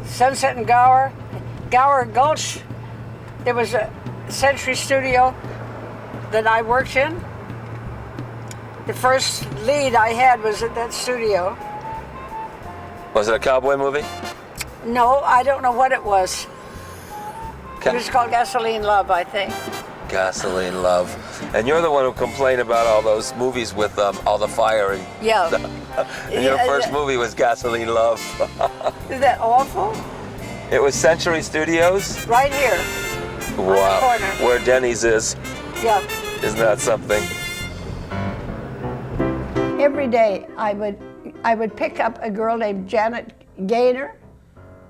Sunset and Gower Gulch. There was a Century Studio that I worked in. The first lead I had was at that studio. Was it a cowboy movie? No, I don't know what it was. Okay. It was called Gasoline Love, I think. Gasoline Love. And you're the one who complained about all those movies with all the firing. Yeah. And your first movie was Gasoline Love. Is that awful? It was Century Studios? Right here. Wow. On the corner. Where Denny's is. Yeah. Isn't that something? Every day I would pick up a girl named Janet Gaynor.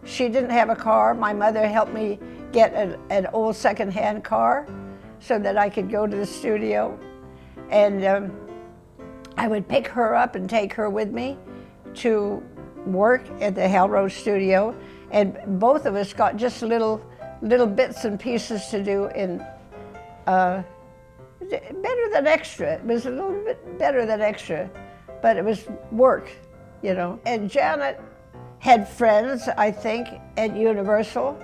She didn't have a car. My mother helped me get an old second-hand car so that I could go to the studio. And I would pick her up and take her with me to work at the Hal Roach studio. And both of us got just little bits and pieces to do in better than extra. It was a little bit better than extra, but it was work, you know. And Janet had friends, I think, at Universal.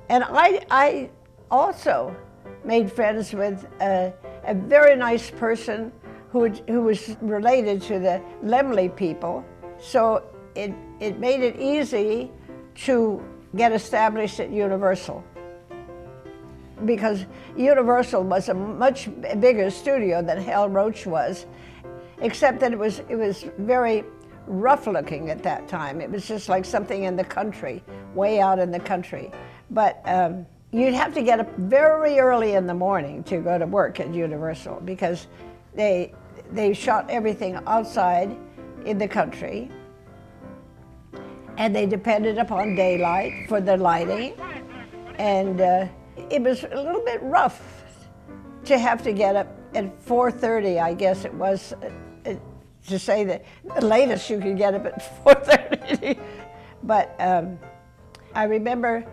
And I also made friends with a very nice person who was related to the Lemley people. So it made it easy to get established at Universal, because Universal was a much bigger studio than Hal Roach was, except that it was very rough looking at that time. It was just like something in the country, way out in the country. But you'd have to get up very early in the morning to go to work at Universal, because they shot everything outside in the country, and they depended upon daylight for the lighting. And it was a little bit rough to have to get up at 4:30, I guess it was, to say that the latest you could get up at 4:30. But I remember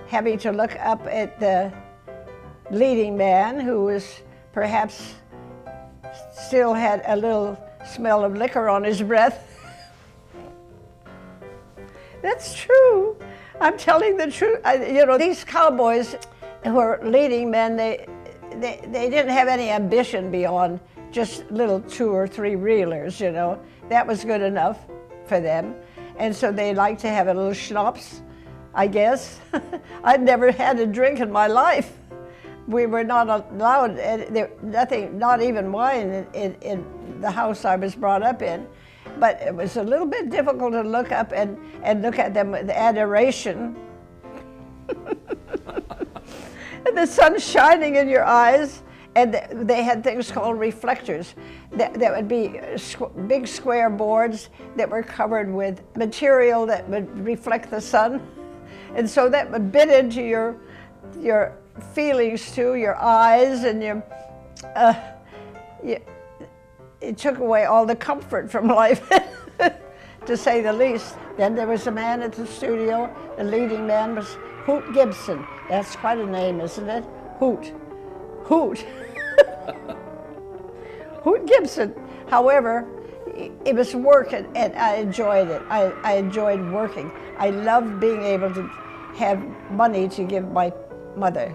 having to look up at the leading man, who was perhaps still had a little smell of liquor on his breath. That's true. I'm telling the truth. You know, these cowboys who were leading men, they didn't have any ambition beyond just little 2 or 3 reelers, you know. That was good enough for them. And so they liked to have a little schnapps, I guess. I'd never had a drink in my life. We were not allowed, nothing, not even wine in the house I was brought up in. But it was a little bit difficult to look up and look at them with adoration. And the sun shining in your eyes, and they had things called reflectors. That would be big square boards that were covered with material that would reflect the sun. And so that would bit into your feelings too, your eyes, and it took away all the comfort from life, to say the least. Then there was a man at the studio. The leading man was Hoot Gibson. That's quite a name, isn't it? Hoot. Hoot. Hoot Gibson. However, it was work, and I enjoyed it. I enjoyed working. I loved being able to have money to give my mother,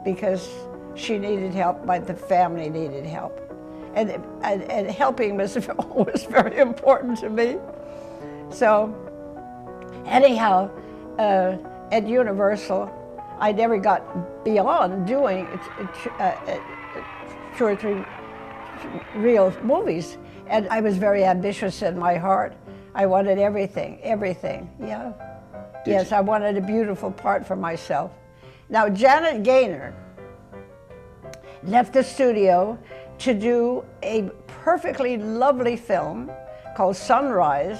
because she needed help, but the family needed help. And helping was always very important to me. So anyhow, at Universal, I never got beyond doing 2 or 3 real movies. And I was very ambitious in my heart. I wanted everything, yeah. Yes, I wanted a beautiful part for myself. Now, Janet Gaynor left the studio to do a perfectly lovely film called Sunrise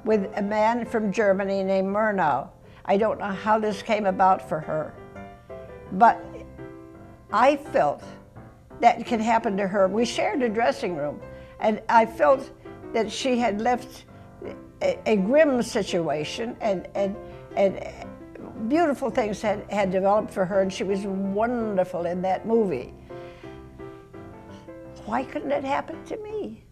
with a man from Germany named Murnau. I don't know how this came about for her, but I felt that could happen to her. We shared a dressing room, and I felt that she had left a grim situation, and beautiful things had developed for her, and she was wonderful in that movie. Why couldn't it happen to me?